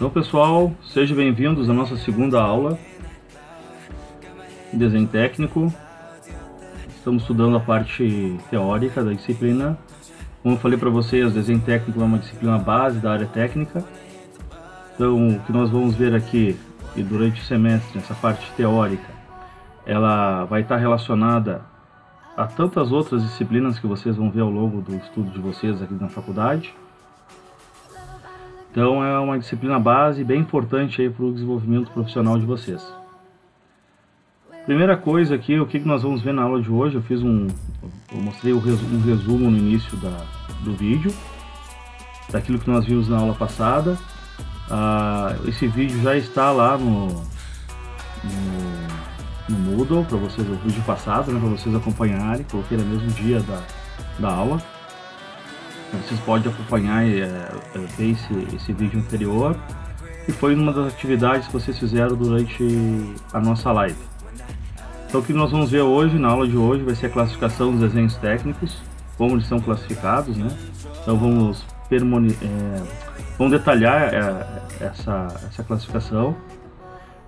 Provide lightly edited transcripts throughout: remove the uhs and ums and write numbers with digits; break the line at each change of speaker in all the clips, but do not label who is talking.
Então, pessoal, sejam bem-vindos à nossa segunda aula de desenho técnico. Estamos estudando a parte teórica da disciplina. Como eu falei para vocês, desenho técnico é uma disciplina base da área técnica. Então, o que nós vamos ver aqui, e durante o semestre, essa parte teórica, ela vai estar relacionada a tantas outras disciplinas que vocês vão ver ao longo do estudo de vocês aqui na faculdade. Então é uma disciplina base bem importante para o desenvolvimento profissional de vocês. Primeira coisa aqui, o que nós vamos ver na aula de hoje, eu mostrei um resumo no início do vídeo, daquilo que nós vimos na aula passada. Esse vídeo já está lá no Moodle, para vocês, o vídeo passado, né, para vocês acompanharem, coloquei no mesmo dia da aula. Vocês podem acompanhar e ver esse vídeo anterior, que foi uma das atividades que vocês fizeram durante a nossa live. Então o que nós vamos ver hoje, na aula de hoje, vai ser a classificação dos desenhos técnicos, como eles são classificados, né? Então vamos detalhar essa classificação.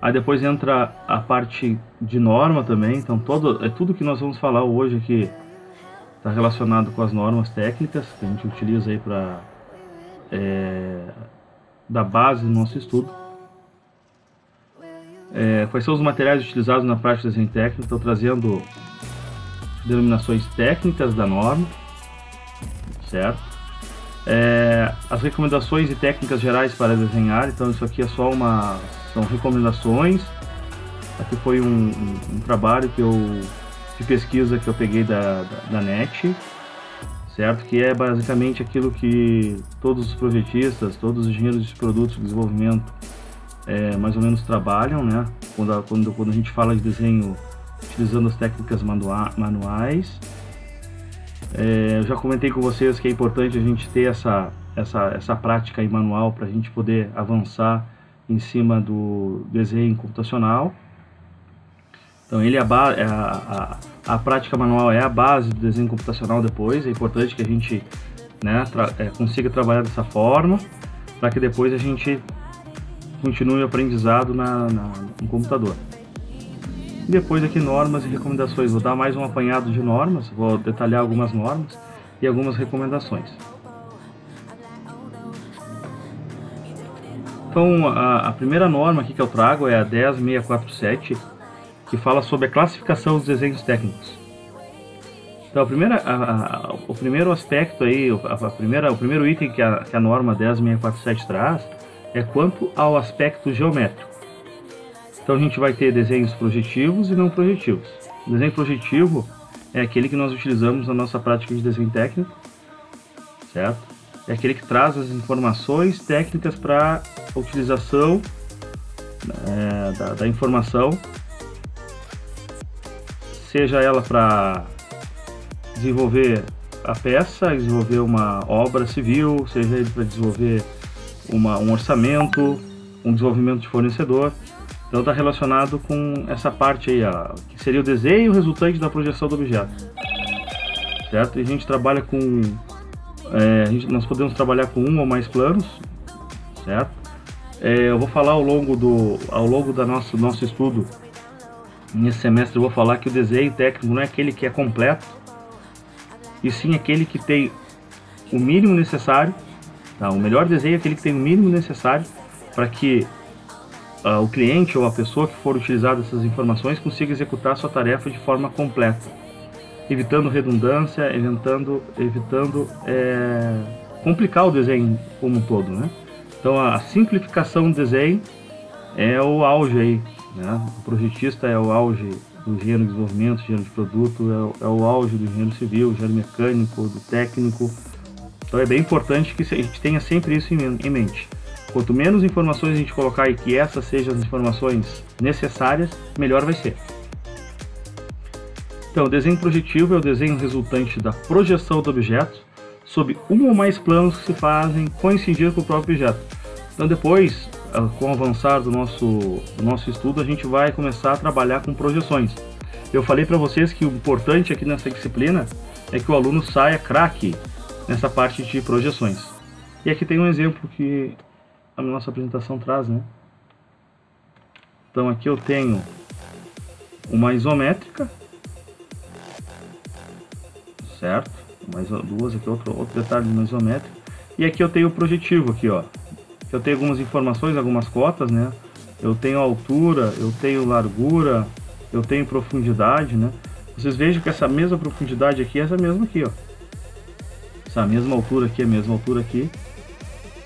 Aí depois entra a parte de norma também, então tudo que nós vamos falar hoje aqui está relacionado com as normas técnicas que a gente utiliza aí para da base do nosso estudo. Quais são os materiais utilizados na prática de desenho técnico? Estou trazendo denominações técnicas da norma, certo? As recomendações e técnicas gerais para desenhar. Então isso aqui é só são recomendações. Aqui foi um trabalho de pesquisa que eu peguei da NET, certo? Que é basicamente aquilo que todos os projetistas, todos os engenheiros de produtos de desenvolvimento mais ou menos trabalham, né? Quando a gente fala de desenho utilizando as técnicas manuais. Eu já comentei com vocês que é importante a gente ter essa prática aí manual para a gente poder avançar em cima do desenho computacional. Então a prática manual é a base do desenho computacional depois. É importante que a gente, né, consiga trabalhar dessa forma, para que depois a gente continue o aprendizado no computador. E depois aqui normas e recomendações. Vou dar mais um apanhado de normas, vou detalhar algumas normas e algumas recomendações. Então a primeira norma aqui que eu trago é a 10647, que fala sobre a classificação dos desenhos técnicos. Então o primeiro aspecto aí, o primeiro item que a norma 10647 traz é quanto ao aspecto geométrico. Então a gente vai ter desenhos projetivos e não projetivos. O desenho projetivo é aquele que nós utilizamos na nossa prática de desenho técnico, certo? É aquele que traz as informações técnicas para a utilização da informação, seja ela para desenvolver a peça, desenvolver uma obra civil, seja ele para desenvolver um orçamento, um desenvolvimento de fornecedor. Então está relacionado com essa parte aí, que seria o desenho resultante da projeção do objeto, certo? E a gente trabalha com nós podemos trabalhar com um ou mais planos, certo? Eu vou falar ao longo do nosso estudo nesse semestre, eu vou falar que o desenho técnico não é aquele que é completo, e sim aquele que tem o mínimo necessário. Tá? O melhor desenho é aquele que tem o mínimo necessário para que o cliente ou a pessoa que for utilizar essas informações consiga executar a sua tarefa de forma completa, evitando redundância, evitando complicar o desenho como um todo, né? Então a simplificação do desenho é o auge aí, né? O projetista é o auge do engenheiro de desenvolvimento, engenheiro de produto, é o auge do engenheiro civil, engenheiro mecânico, do técnico. Então é bem importante que a gente tenha sempre isso em mente. Quanto menos informações a gente colocar e que essas sejam as informações necessárias, melhor vai ser. Então, o desenho projetivo é o desenho resultante da projeção do objeto sob um ou mais planos que se fazem coincidir com o próprio objeto. Então depois, com o avançar do nosso estudo, a gente vai começar a trabalhar com projeções. Eu falei para vocês que o importante aqui nessa disciplina é que o aluno saia craque nessa parte de projeções. E aqui tem um exemplo que a nossa apresentação traz, né? Então aqui eu tenho uma isométrica, certo? Mais duas aqui, outro detalhe de uma isométrica. E aqui eu tenho o projetivo aqui, ó. Eu tenho algumas informações, algumas cotas, né? Eu tenho altura, eu tenho largura, eu tenho profundidade, né? Vocês vejam que essa mesma profundidade aqui é essa mesma aqui, ó. Essa mesma altura aqui é a mesma altura aqui,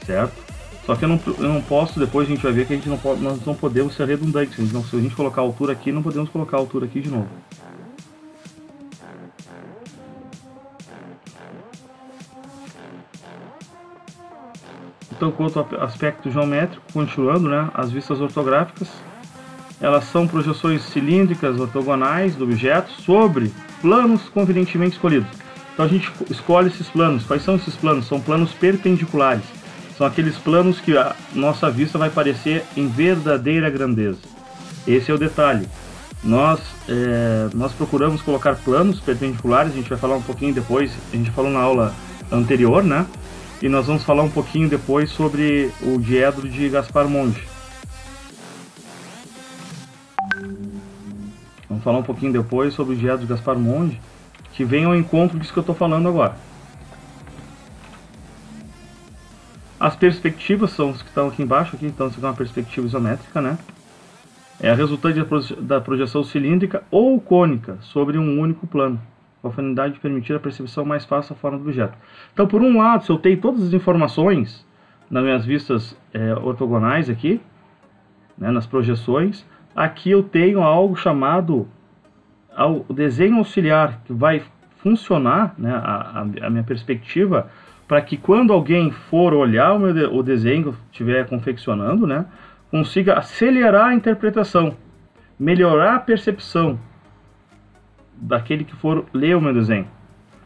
certo? Só que eu não posso, depois a gente vai ver que a gente não pode, nós não podemos ser redundantes. Se a gente colocar a altura aqui, não podemos colocar a altura aqui de novo. Então, quanto ao aspecto geométrico, continuando, né, as vistas ortográficas, elas são projeções cilíndricas ortogonais do objeto sobre planos convenientemente escolhidos. Então a gente escolhe esses planos. Quais são esses planos? São planos perpendiculares. São aqueles planos que a nossa vista vai aparecer em verdadeira grandeza. Esse é o detalhe. Nós procuramos colocar planos perpendiculares, a gente vai falar um pouquinho depois, a gente falou na aula anterior, né? E nós vamos falar um pouquinho depois sobre o diedro de Gaspar Monge. Vamos falar um pouquinho depois sobre o diedro de Gaspar Monge, que vem ao encontro disso que eu estou falando agora. As perspectivas são os que estão aqui embaixo, então isso aqui é uma perspectiva isométrica, né? É a resultante da projeção cilíndrica ou cônica sobre um único plano, com a finalidade de permitir a percepção mais fácil da forma do objeto. Então, por um lado, se eu tenho todas as informações nas minhas vistas ortogonais aqui, né, nas projeções, aqui eu tenho algo chamado o desenho auxiliar, que vai funcionar, né, a minha perspectiva, para que quando alguém for olhar o desenho que eu estiver confeccionando, né, consiga acelerar a interpretação, melhorar a percepção daquele que for ler o meu desenho.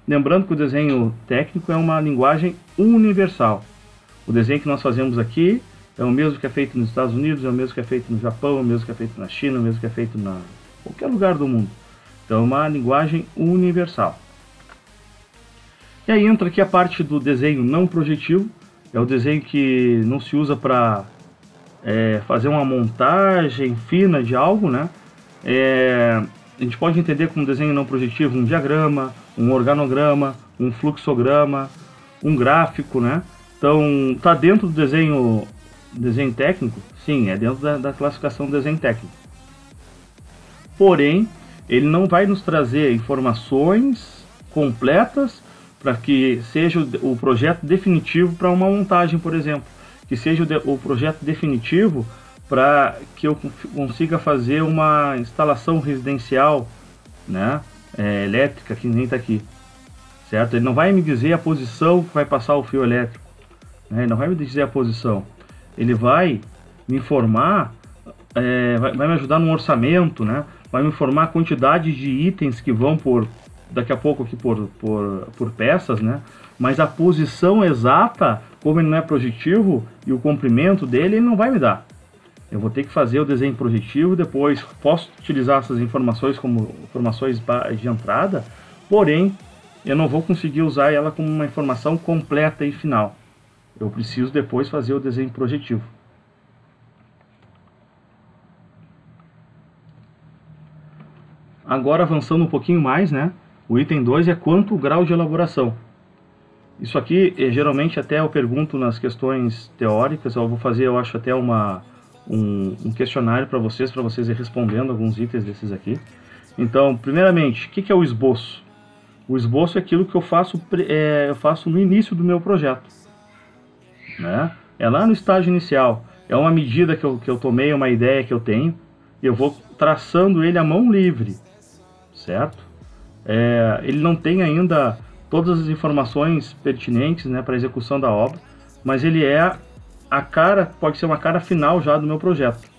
Lembrando que o desenho técnico é uma linguagem universal. O desenho que nós fazemos aqui é o mesmo que é feito nos Estados Unidos, é o mesmo que é feito no Japão, é o mesmo que é feito na China, é o mesmo que é feito em qualquer lugar do mundo. Então é uma linguagem universal. E aí entra aqui a parte do desenho não projetivo. É o desenho que não se usa para fazer uma montagem fina de algo, né? A gente pode entender como desenho não projetivo um diagrama, um organograma, um fluxograma, um gráfico, né? Então, está dentro do desenho técnico? Sim, é dentro da classificação do desenho técnico. Porém, ele não vai nos trazer informações completas para que seja o projeto definitivo para uma montagem, por exemplo. Que seja o projeto definitivo para que eu consiga fazer uma instalação residencial, né, elétrica, que nem está aqui, certo? Ele não vai me dizer a posição que vai passar o fio elétrico, né? Ele não vai me dizer a posição, ele vai me informar, vai me ajudar no orçamento, né? Vai me informar a quantidade de itens que vão daqui a pouco aqui por peças, né? Mas a posição exata, como ele não é projetivo, e o comprimento dele, ele não vai me dar. Eu vou ter que fazer o desenho projetivo, depois posso utilizar essas informações como informações de entrada, porém, eu não vou conseguir usar ela como uma informação completa e final. Eu preciso depois fazer o desenho projetivo. Agora, avançando um pouquinho mais, né? O item 2 é quanto o grau de elaboração. Isso aqui, geralmente, até eu pergunto nas questões teóricas, eu vou fazer, eu acho, até um questionário para vocês ir respondendo alguns itens desses aqui. Então, primeiramente, o que é o esboço? O esboço é aquilo que eu faço no início do meu projeto, né? É lá no estágio inicial. É uma medida que eu tomei, uma ideia que eu tenho, e eu vou traçando ele à mão livre, certo? Ele não tem ainda todas as informações pertinentes, né, para a execução da obra, mas ele pode ser uma cara final já do meu projeto.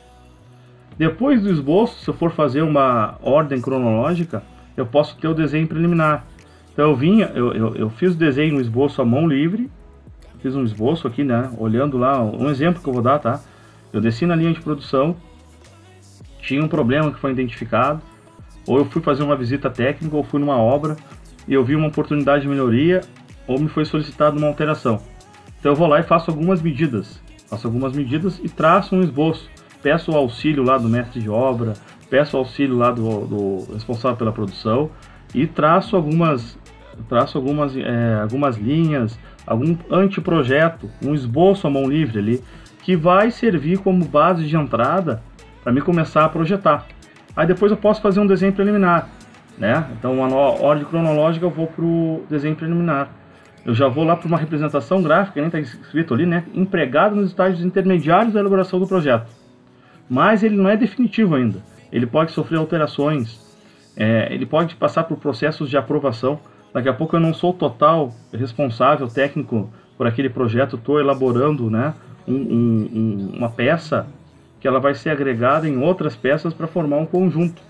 Depois do esboço, se eu for fazer uma ordem cronológica, eu posso ter o desenho preliminar. Então eu fiz o desenho, o esboço à mão livre, fiz um esboço aqui, né, olhando lá, um exemplo que eu vou dar, tá? Eu desci na linha de produção, tinha um problema que foi identificado, ou eu fui fazer uma visita técnica, ou fui numa obra, e eu vi uma oportunidade de melhoria, ou me foi solicitada uma alteração. Então eu vou lá e faço algumas medidas, faço algumas medidas e traço um esboço. Peço o auxílio lá do mestre de obra, peço o auxílio lá do responsável pela produção e traço algumas linhas, algum anteprojeto, um esboço à mão livre ali, que vai servir como base de entrada para mim começar a projetar. Aí depois eu posso fazer um desenho preliminar, né? Então, uma ordem cronológica, eu vou para o desenho preliminar. Eu já vou lá para uma representação gráfica, nem está escrito ali, né? Empregado nos estágios intermediários da elaboração do projeto. Mas ele não é definitivo ainda. Ele pode sofrer alterações, ele pode passar por processos de aprovação. Daqui a pouco eu não sou total responsável técnico por aquele projeto, estou elaborando, né, uma peça que ela vai ser agregada em outras peças para formar um conjunto.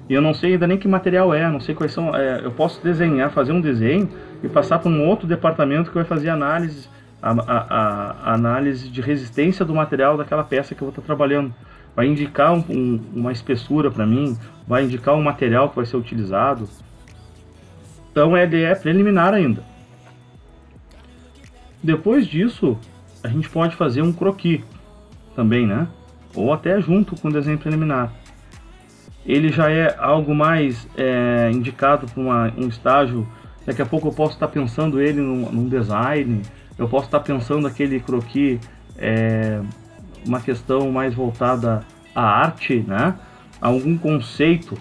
E eu não sei ainda nem que material não sei quais são. Eu posso desenhar, fazer um desenho e passar para um outro departamento que vai fazer análise, a análise de resistência do material daquela peça que eu vou estar trabalhando. Vai indicar uma espessura para mim, vai indicar um material que vai ser utilizado. Então ele é preliminar ainda. Depois disso, a gente pode fazer um croquis também, né? Ou até junto com o desenho preliminar. Ele já é algo mais indicado para um estágio. Daqui a pouco eu posso estar pensando ele num design. Eu posso estar pensando aquele croquis uma questão mais voltada à arte, né? A algum conceito.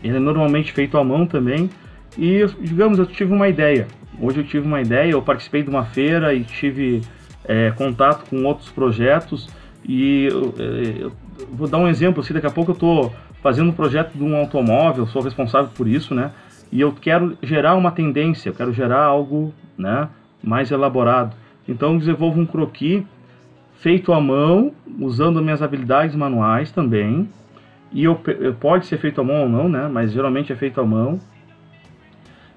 Ele é normalmente feito à mão também. E, digamos, eu tive uma ideia. Hoje eu tive uma ideia, eu participei de uma feira e tive contato com outros projetos. E eu vou dar um exemplo, assim, daqui a pouco eu estou fazendo um projeto de um automóvel, sou responsável por isso, né? E eu quero gerar uma tendência, eu quero gerar algo, né, mais elaborado. Então eu desenvolvo um croquis feito à mão, usando minhas habilidades manuais também. E pode ser feito à mão ou não, né? Mas geralmente é feito à mão.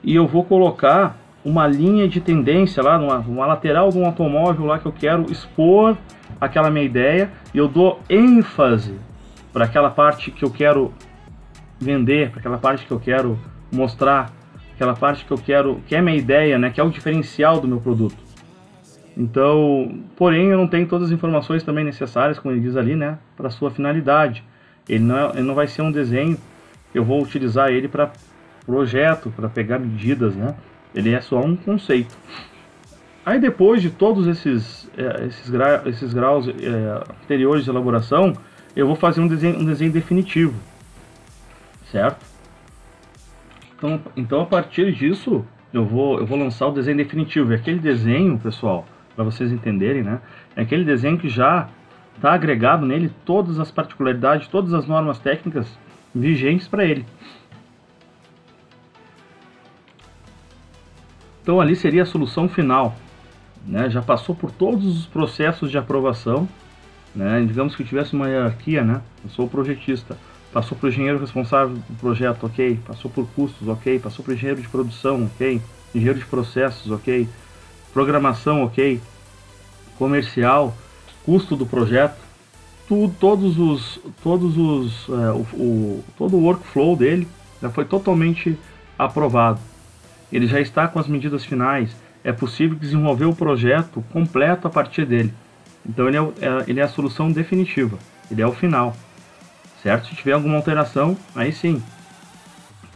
E eu vou colocar uma linha de tendência lá, numa lateral de um automóvel lá que eu quero expor aquela minha ideia. E eu dou ênfase para aquela parte que eu quero vender, para aquela parte que eu quero mostrar, aquela parte que eu quero, que é minha ideia, né? Que é o diferencial do meu produto. Então, porém, eu não tenho todas as informações também necessárias, como ele diz ali, né? Para sua finalidade. Ele não vai ser um desenho, eu vou utilizar ele para projeto, para pegar medidas, né? Ele é só um conceito. Aí depois de todos esses graus anteriores de elaboração, eu vou fazer um desenho definitivo, certo? Então a partir disso eu vou lançar o desenho definitivo. E aquele desenho, pessoal, para vocês entenderem, né? É aquele desenho que já está agregado nele todas as particularidades, todas as normas técnicas vigentes para ele. Então ali seria a solução final, né? Já passou por todos os processos de aprovação, né? Digamos que tivesse uma hierarquia, né? Eu sou o projetista, passou para o engenheiro responsável do projeto, ok? Passou por custos, ok? Passou para o engenheiro de produção, ok? Engenheiro de processos, ok? Programação, ok? Comercial, custo do projeto, todo o workflow dele já foi totalmente aprovado. Ele já está com as medidas finais. É possível desenvolver o projeto completo a partir dele. Então ele é a solução definitiva. Ele é o final, certo? Se tiver alguma alteração, aí sim,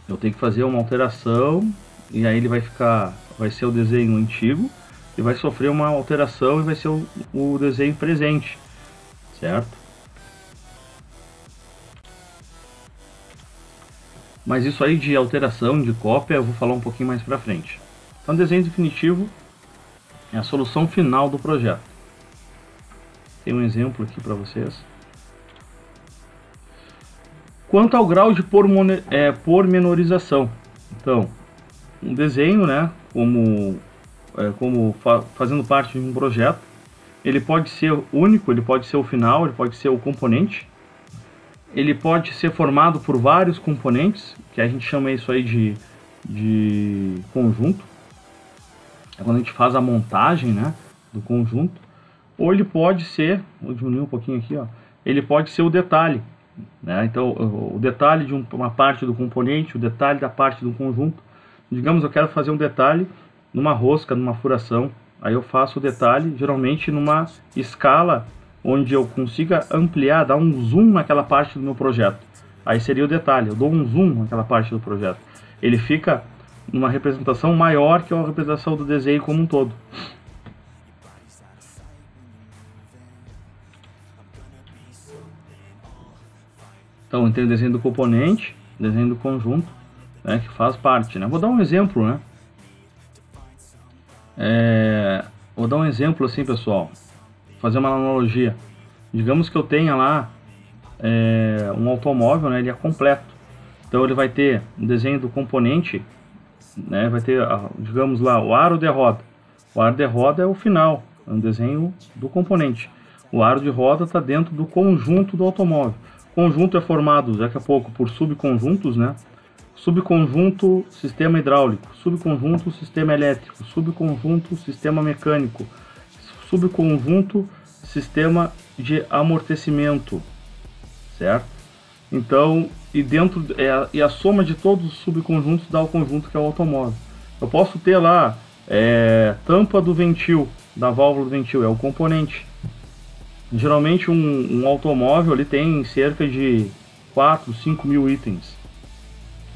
eu tenho que fazer uma alteração e aí ele vai ser o desenho antigo e vai sofrer uma alteração e vai ser o desenho presente, certo? Mas isso aí de alteração, de cópia, eu vou falar um pouquinho mais pra frente. Então, o desenho definitivo é a solução final do projeto. Tem um exemplo aqui para vocês. Quanto ao grau de pormenorização. Então, um desenho, né, fazendo parte de um projeto, ele pode ser único, ele pode ser o final, ele pode ser o componente. Ele pode ser formado por vários componentes, que a gente chama isso aí de conjunto. É quando a gente faz a montagem, né, do conjunto. Ou ele pode ser, vou diminuir um pouquinho aqui, ó, ele pode ser o detalhe, né? Então, o detalhe de uma parte do componente, o detalhe da parte do conjunto. Digamos, eu quero fazer um detalhe numa rosca, numa furação. Aí eu faço o detalhe, geralmente numa escala onde eu consiga ampliar, dar um zoom naquela parte do meu projeto. Aí seria o detalhe, eu dou um zoom naquela parte do projeto. Ele fica numa representação maior que a representação do desenho como um todo. Então tem o desenho do componente, desenho do conjunto, né, que faz parte, né? Vou dar um exemplo, né? Vou dar um exemplo assim, pessoal, fazer uma analogia. Digamos que eu tenha lá um automóvel, né? Ele é completo. Então ele vai ter um desenho do componente, né? Vai ter, digamos lá, o aro de roda. O aro de roda é o final, é um desenho do componente. O aro de roda está dentro do conjunto do automóvel. O conjunto é formado daqui a pouco por subconjuntos, né? Subconjunto sistema hidráulico, subconjunto sistema elétrico, subconjunto sistema mecânico, subconjunto sistema de amortecimento, certo? Então, e a soma de todos os subconjuntos dá o conjunto que é o automóvel. Eu posso ter lá tampa do ventil, da válvula do ventil, é o componente. Geralmente um automóvel ele tem cerca de 4, 5 mil itens,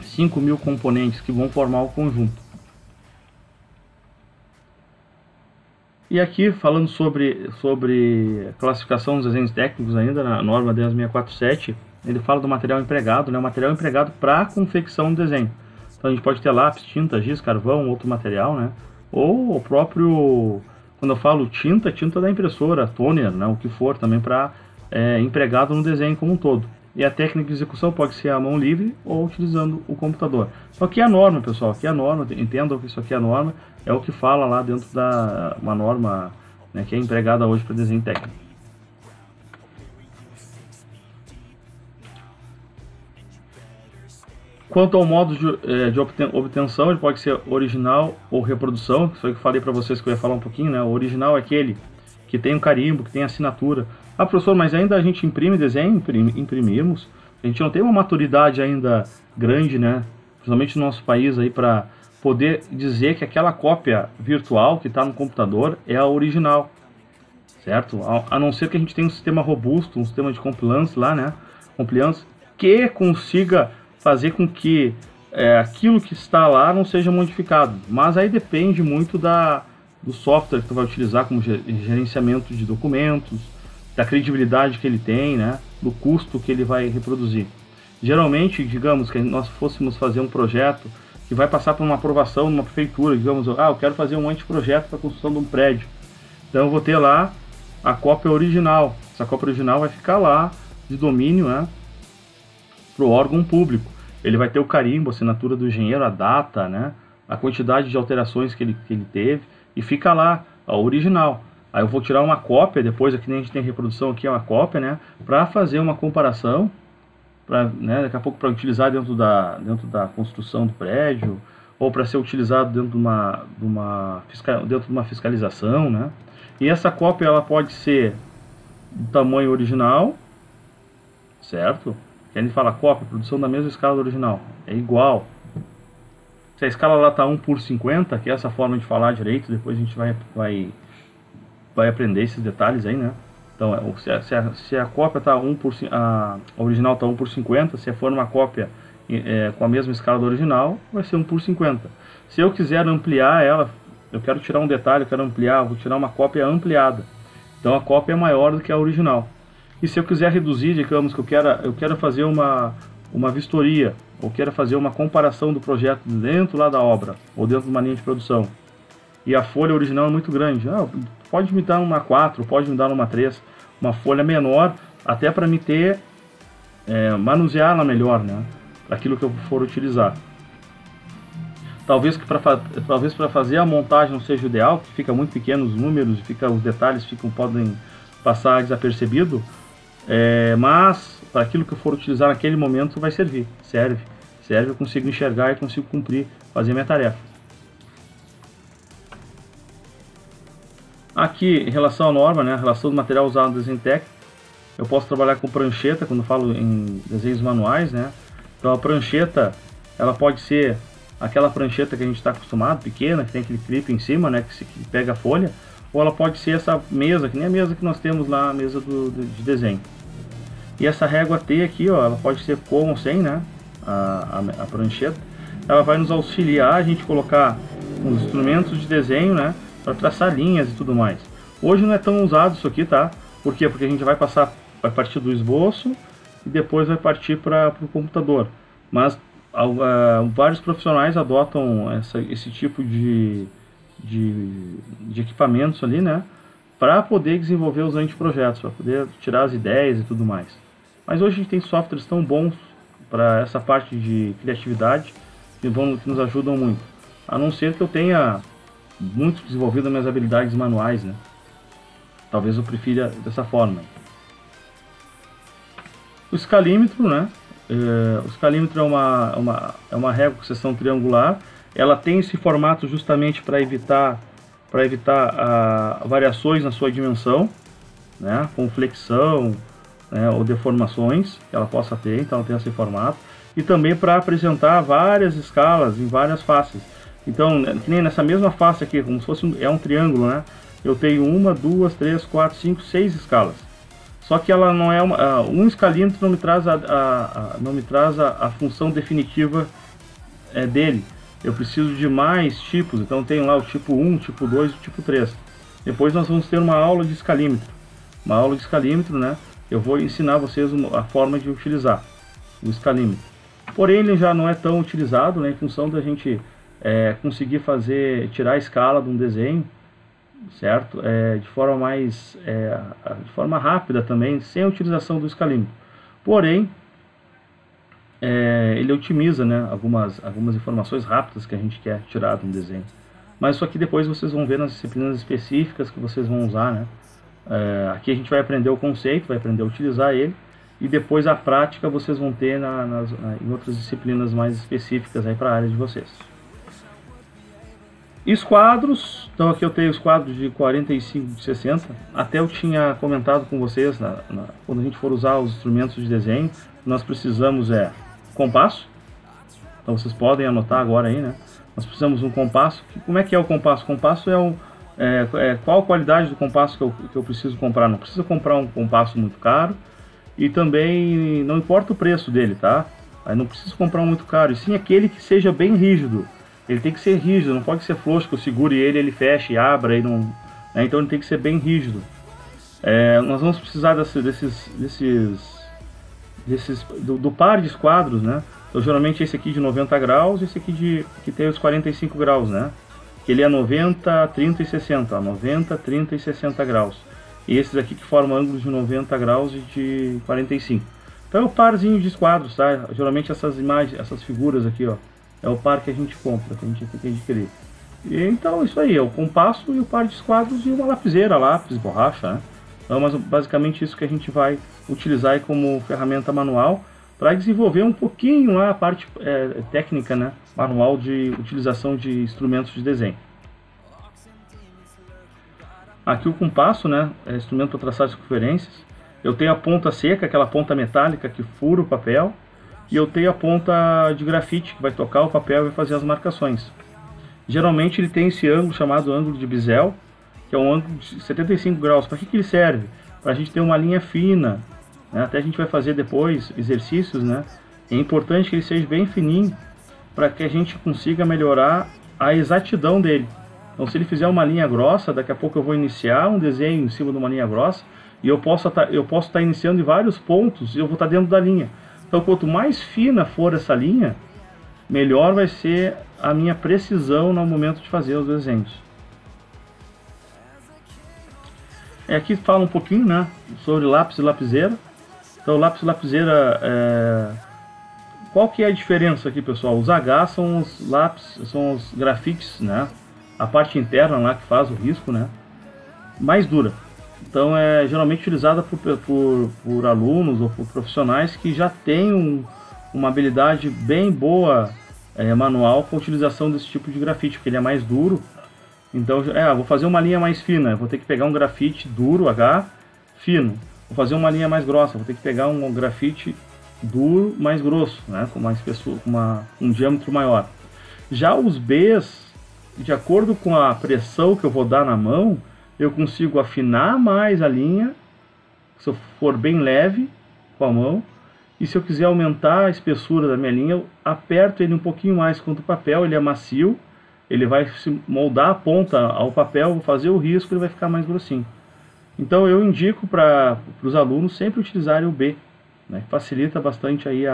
5 mil componentes que vão formar o conjunto. E aqui falando sobre classificação dos desenhos técnicos ainda, na norma 10647, ele fala do material empregado, né? O material empregado para confecção do desenho. Então a gente pode ter lápis, tinta, giz, carvão, outro material, né? Ou o próprio, quando eu falo tinta da impressora, toner, né? O que for também para empregado no desenho como um todo. E a técnica de execução pode ser a mão livre ou utilizando o computador. Então aqui é a norma, pessoal, aqui é a norma, entendam que isso aqui é a norma, é o que fala lá dentro da uma norma, né, que é empregada hoje para desenho técnico. Quanto ao modo de obtenção, ele pode ser original ou reprodução, que foi o que eu falei para vocês que eu ia falar um pouquinho, né? O original é aquele que tem um carimbo, que tem assinatura. Ah, professor, mas ainda a gente imprime desenho? Imprimimos. A gente não tem uma maturidade ainda grande, né? Principalmente no nosso país aí, para poder dizer que aquela cópia virtual que está no computador é a original, certo? A não ser que a gente tenha um sistema robusto, um sistema de compliance lá, né? Compliance, que consiga fazer com que aquilo que está lá não seja modificado. Mas aí depende muito do software que tu vai utilizar como gerenciamento de documentos, da credibilidade que ele tem, né? Do custo que ele vai reproduzir. Geralmente, digamos que nós fôssemos fazer um projeto que vai passar por uma aprovação numa prefeitura, digamos, eu quero fazer um anteprojeto para a construção de um prédio. Então eu vou ter lá a cópia original. Essa cópia original vai ficar lá de domínio, né, para o órgão público. Ele vai ter o carimbo, a assinatura do engenheiro, a data, né, a quantidade de alterações que ele teve, e fica lá a original. Aí eu vou tirar uma cópia, depois aqui a gente tem reprodução, aqui é uma cópia, né, para fazer uma comparação, né, daqui a pouco para utilizar dentro da construção do prédio, ou para ser utilizado dentro de uma fiscalização, né. E essa cópia ela pode ser do tamanho original, certo? Que a gente fala cópia, produção da mesma escala do original, é igual. Se a escala lá está 1:50, que é essa forma de falar direito, depois a gente vai aprender esses detalhes aí, né? Então, se a cópia está a original está 1:50, se for uma cópia com a mesma escala do original, vai ser 1:50. Se eu quiser ampliar ela, eu quero tirar um detalhe, eu quero ampliar, vou tirar uma cópia ampliada. Então a cópia é maior do que a original. E se eu quiser reduzir, digamos que eu quero fazer uma vistoria, ou quero fazer uma comparação do projeto dentro lá da obra, ou dentro de uma linha de produção, e a folha original é muito grande, pode me dar uma 4, pode me dar uma 3, uma folha menor, até para me ter, manusear ela melhor, né, aquilo que eu for utilizar. Talvez para fazer a montagem não seja o ideal, porque fica muito pequeno os números, os detalhes podem passar desapercebido, mas para aquilo que eu for utilizar naquele momento vai servir, serve, eu consigo enxergar e consigo cumprir, fazer minha tarefa. Aqui, em relação à norma, né, relação do material usado no desenho técnico, eu posso trabalhar com prancheta quando falo em desenhos manuais, né? Então a prancheta, ela pode ser aquela prancheta que a gente está acostumado, pequena, que tem aquele clipe em cima, né, que pega a folha, ou ela pode ser essa mesa, que nem a mesa que nós temos lá, a mesa de desenho. E essa régua T aqui, ó, ela pode ser com ou sem, né, a prancheta. Ela vai nos auxiliar a gente colocar os instrumentos de desenho, né, para traçar linhas e tudo mais. Hoje não é tão usado isso aqui, tá? Por quê? Porque a gente vai partir do esboço e depois vai partir para o computador. Mas vários profissionais adotam esse tipo de equipamentos ali, né, para poder desenvolver os anteprojetos, para poder tirar as ideias e tudo mais. Mas hoje a gente tem softwares tão bons para essa parte de criatividade que nos ajudam muito. A não ser que eu tenha muito desenvolvido as minhas habilidades manuais, né? Talvez eu prefira dessa forma. O escalímetro, né? O escalímetro é uma régua com seção triangular. Ela tem esse formato justamente para evitar variações na sua dimensão, né? Com flexão, né? Ou deformações que ela possa ter. Então ela tem esse formato. E também para apresentar várias escalas em várias faces. Então, que nem nessa mesma face aqui, como se fosse um triângulo, né? Eu tenho 1, 2, 3, 4, 5, 6 escalas. Só que ela não é um escalímetro não me traz a função definitiva dele. Eu preciso de mais tipos, então tenho lá o tipo 1, o tipo 2 e o tipo 3. Depois nós vamos ter uma aula de escalímetro. Uma aula de escalímetro, né? Eu vou ensinar vocês a forma de utilizar o escalímetro. Porém, ele já não é tão utilizado, né? Em função da gente conseguir tirar a escala de um desenho, certo? De forma rápida também, sem a utilização do escalímetro. Porém, ele otimiza, né, algumas informações rápidas que a gente quer tirar de um desenho. Mas isso aqui depois vocês vão ver nas disciplinas específicas que vocês vão usar, né? Aqui a gente vai aprender o conceito, vai aprender a utilizar ele, e depois a prática vocês vão ter em outras disciplinas mais específicas para a área de vocês. Esquadros, então aqui eu tenho os quadros de 45 de 60, até eu tinha comentado com vocês, quando a gente for usar os instrumentos de desenho, nós precisamos compasso, então vocês podem anotar agora aí, né? Nós precisamos de um compasso. Como é que é o compasso? O compasso qual a qualidade do compasso que eu preciso comprar? Não precisa comprar um compasso muito caro, e também não importa o preço dele, tá? Aí não precisa comprar um muito caro, e sim aquele que seja bem rígido. Ele tem que ser rígido, não pode ser frouxo, que eu segure ele feche e abra, e não, né? Então ele tem que ser bem rígido. Nós vamos precisar do par de esquadros, né? Então geralmente esse aqui de 90 graus, esse aqui que tem os 45 graus, né? Que ele é 90, 30 e 60, 90, 30 e 60 graus. E esses aqui que formam ângulos de 90 graus e de 45. Então é o parzinho de esquadros, tá? Geralmente essas imagens, essas figuras aqui, ó, é o par que a gente compra, que a gente tem que adquirir. E, então isso aí, é o compasso e o par de esquadros e uma lapiseira, lápis, borracha, né? Então, mas basicamente isso que a gente vai utilizar aí como ferramenta manual para desenvolver um pouquinho a parte técnica, né, manual de utilização de instrumentos de desenho. Aqui o compasso, né, é instrumento para traçar circunferências. Eu tenho a ponta seca, aquela ponta metálica que fura o papel, e eu tenho a ponta de grafite que vai tocar o papel e vai fazer as marcações. Geralmente ele tem esse ângulo chamado ângulo de bisel, que é um ângulo de 75 graus. Para que ele serve? Para a gente ter uma linha fina, né? Até a gente vai fazer depois exercícios, né? É importante que ele seja bem fininho para que a gente consiga melhorar a exatidão dele. Então se ele fizer uma linha grossa, daqui a pouco eu vou iniciar um desenho em cima de uma linha grossa, e eu posso estar iniciando em vários pontos e eu vou estar dentro da linha. Então quanto mais fina for essa linha, melhor vai ser a minha precisão no momento de fazer os desenhos. Aqui fala um pouquinho, né, sobre lápis e lapiseira. Então lápis e lapiseira, qual que é a diferença aqui, pessoal? Os H são os lápis, são os grafites, né? A parte interna lá que faz o risco, né? Mais dura. Então é geralmente utilizada por alunos ou por profissionais que já têm uma habilidade bem boa manual com a utilização desse tipo de grafite, porque ele é mais duro. Então, vou fazer uma linha mais fina, vou ter que pegar um grafite duro, H, fino. Vou fazer uma linha mais grossa, vou ter que pegar um grafite duro, mais grosso, né, com mais espessura, um diâmetro maior. Já os Bs, de acordo com a pressão que eu vou dar na mão, eu consigo afinar mais a linha, se eu for bem leve com a mão, e se eu quiser aumentar a espessura da minha linha, eu aperto ele um pouquinho mais contra o papel, ele é macio, ele vai se moldar a ponta ao papel, vou fazer o risco, ele vai ficar mais grossinho. Então eu indico para os alunos sempre utilizarem o B, né? Facilita bastante aí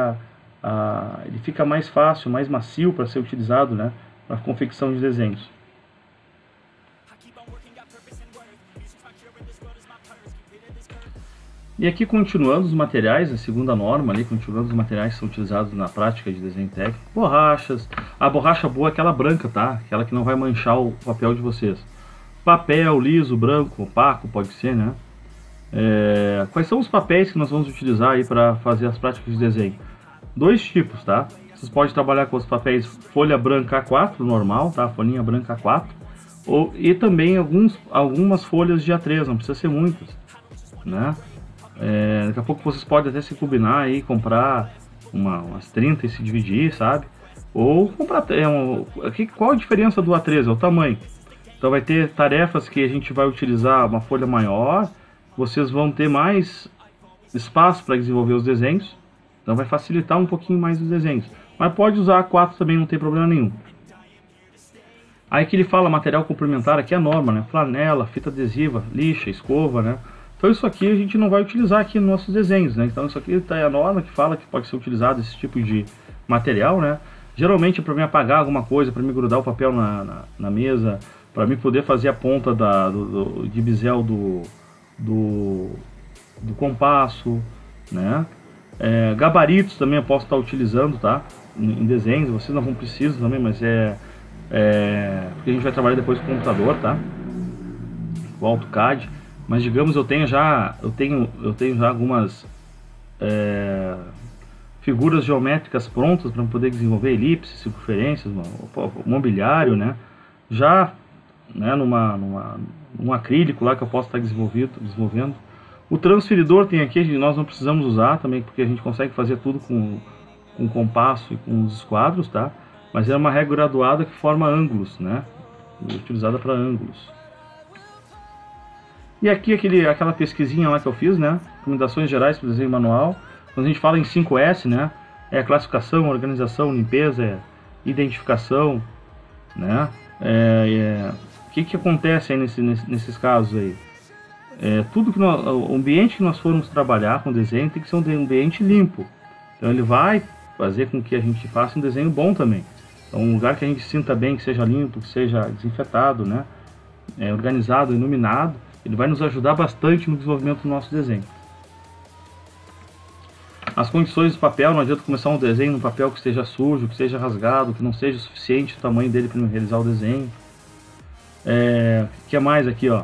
ele fica mais fácil, mais macio para ser utilizado, né, para confecção de desenhos. E aqui continuando os materiais, a segunda norma ali, continuando os materiais que são utilizados na prática de desenho técnico, borrachas, a borracha boa é aquela branca, tá? Aquela que não vai manchar o papel de vocês. Papel liso, branco, opaco, pode ser, né? Quais são os papéis que nós vamos utilizar aí para fazer as práticas de desenho? Dois tipos, tá? Vocês podem trabalhar com os papéis folha branca A4, normal, tá? Folhinha branca A4, e também algumas folhas de A3, não precisa ser muitas, né? Daqui a pouco vocês podem até se combinar aí, comprar umas 30 e se dividir, sabe? Ou comprar... qual a diferença do A3? É o tamanho. Então vai ter tarefas que a gente vai utilizar uma folha maior, vocês vão ter mais espaço para desenvolver os desenhos, então vai facilitar um pouquinho mais os desenhos. Mas pode usar A4 também, não tem problema nenhum. Aí que ele fala material complementar, aqui é a norma, né? Flanela, fita adesiva, lixa, escova, né? Então isso aqui a gente não vai utilizar aqui nos nossos desenhos, né? Então isso aqui é a norma que fala que pode ser utilizado esse tipo de material, né? Geralmente é para mim apagar alguma coisa, para me grudar o papel na mesa, para mim poder fazer a ponta de bisel do compasso, né? Gabaritos também eu posso estar utilizando, tá? Em desenhos, vocês não vão precisar também, mas porque a gente vai trabalhar depois com o computador, tá? O AutoCAD. Mas digamos eu tenho já algumas figuras geométricas prontas para poder desenvolver elipses, circunferências, mobiliário, né? Já, né, num acrílico lá que eu posso estar desenvolvendo. O transferidor tem aqui, nós não precisamos usar também, porque a gente consegue fazer tudo com compasso e com os esquadros, tá? Mas é uma régua graduada que forma ângulos, né? Utilizada para ângulos. E aqui aquela pesquisinha lá que eu fiz, né? Recomendações gerais para o desenho manual. Quando a gente fala em 5S, né? É classificação, organização, limpeza, identificação, né? O que acontece aí nesses casos aí? Tudo que o ambiente que nós formos trabalhar com desenho tem que ser um ambiente limpo. Então ele vai fazer com que a gente faça um desenho bom também. Então um lugar que a gente sinta bem, que seja limpo, que seja desinfetado, né? Organizado, iluminado. Ele vai nos ajudar bastante no desenvolvimento do nosso desenho. As condições do papel, não adianta começar um desenho no papel que esteja sujo, que esteja rasgado, que não seja o suficiente o tamanho dele para realizar o desenho. O que mais aqui, ó?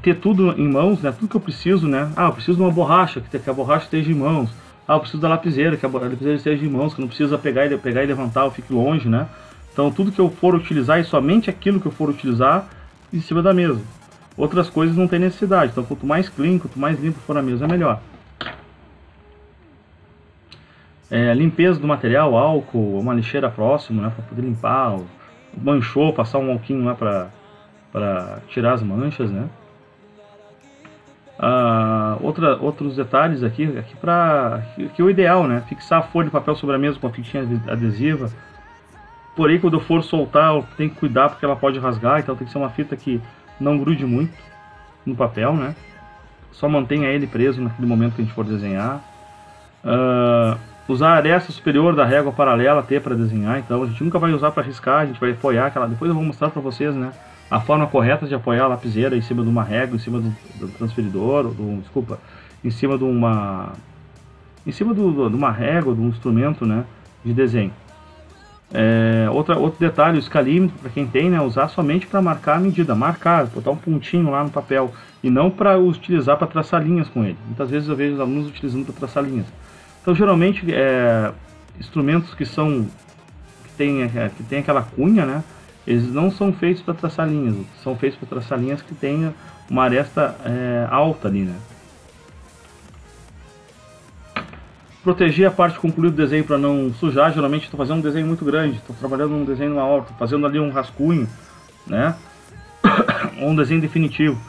Ter tudo em mãos, né? Tudo que eu preciso, né? Eu preciso de uma borracha, que a borracha esteja em mãos. Eu preciso da lapiseira, que a lapiseira esteja em mãos, que não precisa pegar e levantar, ou fique longe, né? Então tudo que eu for utilizar, e somente aquilo que eu for utilizar, em cima da mesa. Outras coisas não tem necessidade, então quanto mais clean, quanto mais limpo for a mesa, é melhor. Limpeza do material, álcool, uma lixeira próxima, né, para poder limpar. Manchou, passar um alquinho lá para tirar as manchas, né. Outros detalhes aqui que o ideal, né, fixar a folha de papel sobre a mesa com a fitinha adesiva. Porém, quando eu for soltar, eu tenho que cuidar porque ela pode rasgar, então tem que ser uma fita que não grude muito no papel, né? Só mantenha ele preso naquele momento que a gente for desenhar. Usar a aresta superior da régua paralela T para desenhar, então a gente nunca vai usar para riscar, a gente vai apoiar aquela. Depois eu vou mostrar para vocês, né? A forma correta de apoiar a lapiseira em cima de uma régua, em cima do transferidor, em cima de uma régua, de um instrumento, né? De desenho. Outro detalhe, o escalímetro, para quem tem, né, usar somente para marcar a medida, botar um pontinho lá no papel, e não para utilizar para traçar linhas com ele. Muitas vezes eu vejo os alunos utilizando para traçar linhas. Então geralmente instrumentos que tem aquela cunha, né, eles não são feitos para traçar linhas, são feitos para traçar linhas que tenha uma aresta alta ali, né. Proteger a parte concluída do desenho para não sujar. Geralmente estou fazendo um desenho muito grande, estou trabalhando num desenho numa obra, estou fazendo ali um rascunho, né? ou um desenho definitivo.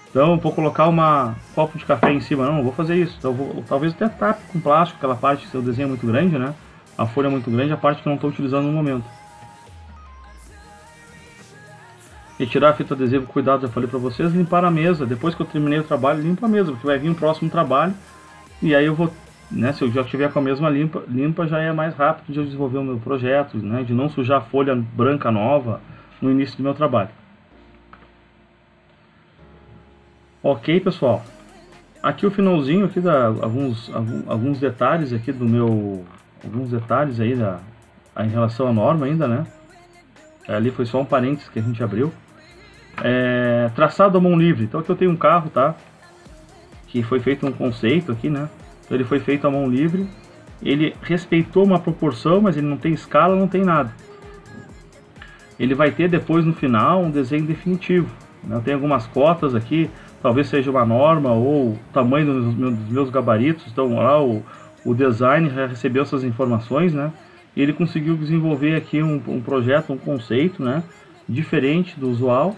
Então eu vou colocar um copo de café em cima, não vou fazer isso. Então talvez até tape com plástico, aquela parte que seu desenho é muito grande, né? A folha é muito grande, a parte que eu não estou utilizando no momento. Retirar a fita adesiva com cuidado, já falei para vocês. Limpar a mesa, depois que eu terminei o trabalho, limpo a mesa, porque vai vir um próximo trabalho. E aí eu vou, né, se eu já tiver com a mesma limpa já é mais rápido de eu desenvolver o meu projeto, né, de não sujar a folha branca nova no início do meu trabalho. Ok, pessoal. Aqui o finalzinho aqui alguns detalhes aqui do meu, alguns detalhes aí em relação à norma ainda, né? Ali foi só um parênteses que a gente abriu. Traçado à mão livre. Então aqui eu tenho um carro, tá? Que foi feito um conceito aqui, né? Então ele foi feito à mão livre. Ele respeitou uma proporção, mas ele não tem escala, não tem nada. Ele vai ter depois no final um desenho definitivo, né? Eu tenho algumas cotas aqui. Talvez seja uma norma ou o tamanho dos meus gabaritos. Então lá o design já recebeu essas informações, né? E ele conseguiu desenvolver aqui um projeto, um conceito, né? Diferente do usual.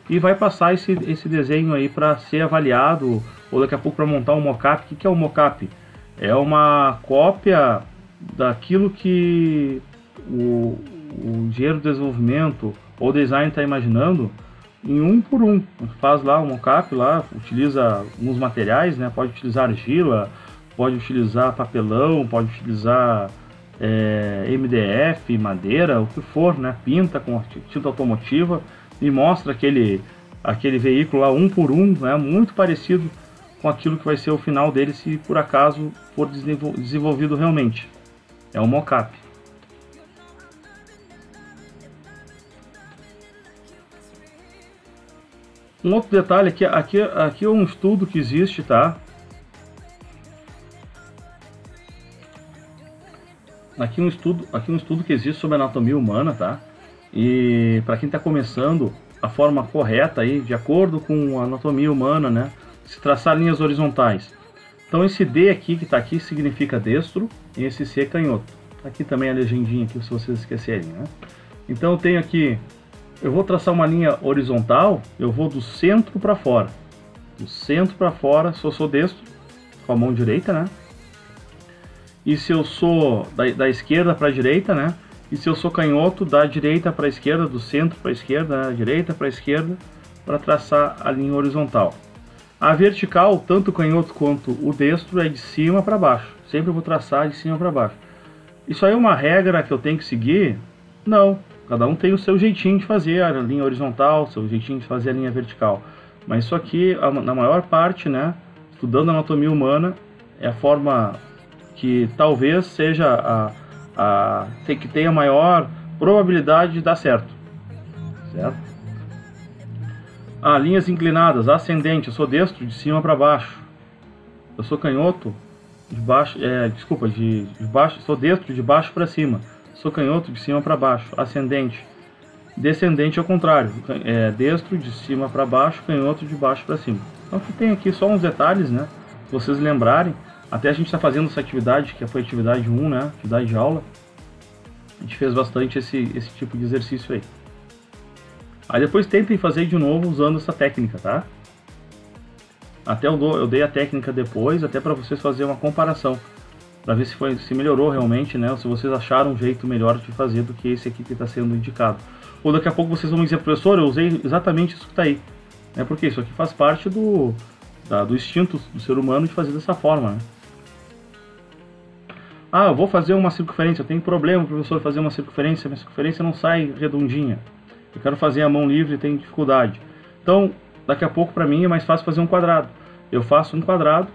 E vai passar esse desenho aí para ser avaliado, ou daqui a pouco para montar um mockup. O que é um mockup? É uma cópia daquilo que o engenheiro de desenvolvimento ou design está imaginando, em um por um. Faz lá um mockup, lá utiliza alguns materiais, né? Pode utilizar argila, pode utilizar papelão, pode utilizar MDF, madeira, o que for, né? Pinta com tinta automotiva e mostra aquele veículo lá um por um, né? Muito parecido com aquilo que vai ser o final dele, se por acaso for desenvolvido realmente. É um mockup. Um outro detalhe aqui é um estudo que existe, tá? Aqui um estudo que existe sobre anatomia humana, tá? E para quem está começando, a forma correta aí, de acordo com a anatomia humana, né? Se traçar linhas horizontais. Então esse D aqui que está aqui significa destro e esse C canhoto. Aqui também a legendinha aqui, se vocês esquecerem, né? Então eu tenho aqui, eu vou traçar uma linha horizontal, eu vou do centro para fora. Do centro para fora, se eu sou destro, com a mão direita, né? E se eu sou da esquerda para a direita, né? E se eu sou canhoto, da direita para a esquerda, do centro para a esquerda, da direita para a esquerda, para traçar a linha horizontal. A vertical, tanto o canhoto quanto o destro, é de cima para baixo. Sempre vou traçar de cima para baixo. Isso aí é uma regra que eu tenho que seguir? Não. Cada um tem o seu jeitinho de fazer a linha horizontal, seu jeitinho de fazer a linha vertical. Mas isso aqui, na maior parte, né, estudando anatomia humana, é a forma que talvez seja que tenha maior probabilidade de dar certo. Certo? Linhas inclinadas, ascendente, eu sou destro, de cima para baixo. Eu sou canhoto, de baixo, de baixo, sou destro, de baixo para cima. Sou canhoto, de cima para baixo. Ascendente. Descendente ao contrário, destro, de cima para baixo, canhoto, de baixo para cima. Então tem aqui só uns detalhes, né? Se vocês lembrarem, até a gente está fazendo essa atividade, que foi a atividade 1, né? Atividade de aula. A gente fez bastante esse tipo de exercício aí. Aí depois tentem fazer de novo usando essa técnica, tá? Até eu dei a técnica depois, até para vocês fazerem uma comparação, para ver se melhorou realmente, né? Ou se vocês acharam um jeito melhor de fazer do que esse aqui que está sendo indicado. Ou daqui a pouco vocês vão dizer, professor, eu usei exatamente isso que está aí. Porque isso aqui faz parte do instinto do ser humano de fazer dessa forma, né? Eu vou fazer uma circunferência, eu tenho problema, professor, fazer uma circunferência, minha circunferência não sai redondinha. Eu quero fazer a mão livre e tenho dificuldade. Então, daqui a pouco para mim é mais fácil fazer um quadrado. Eu faço um quadrado,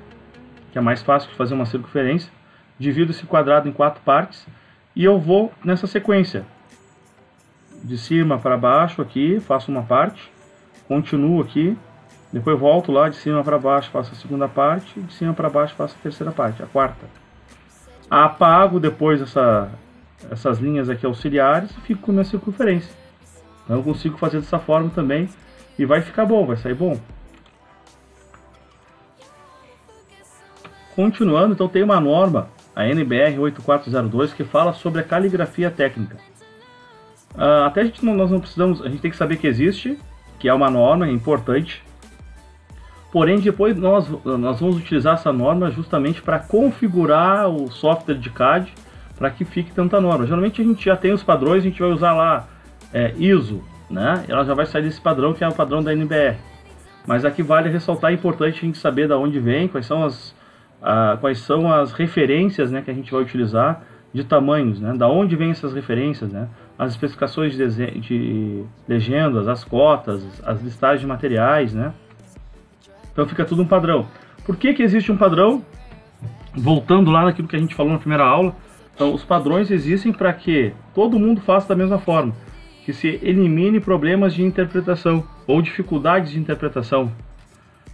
que é mais fácil de fazer uma circunferência, divido esse quadrado em 4 partes e eu vou nessa sequência. De cima para baixo aqui, faço uma parte, continuo aqui, depois volto lá de cima para baixo, faço a segunda parte, de cima para baixo faço a terceira parte, a quarta. Apago depois essas linhas aqui auxiliares e fico com a minha circunferência. Então eu consigo fazer dessa forma também e vai ficar bom, vai sair bom. Continuando, então tem uma norma, a NBR 8402, que fala sobre a caligrafia técnica. Até nós não precisamos, a gente tem que saber que existe, que é uma norma importante. Porém, depois nós vamos utilizar essa norma justamente para configurar o software de CAD para que fique tanta norma. Geralmente a gente já tem os padrões, a gente vai usar lá ISO, né? Ela já vai sair desse padrão que é o padrão da NBR. Mas aqui vale ressaltar, é importante a gente saber de onde vem, quais são as referências, né, que a gente vai utilizar de tamanhos, né? Da onde vem essas referências, né? As especificações de legendas, as cotas, as listagens de materiais, né? Então fica tudo um padrão. Por que que existe um padrão? Voltando lá naquilo que a gente falou na primeira aula, então os padrões existem para que todo mundo faça da mesma forma, que se elimine problemas de interpretação ou dificuldades de interpretação,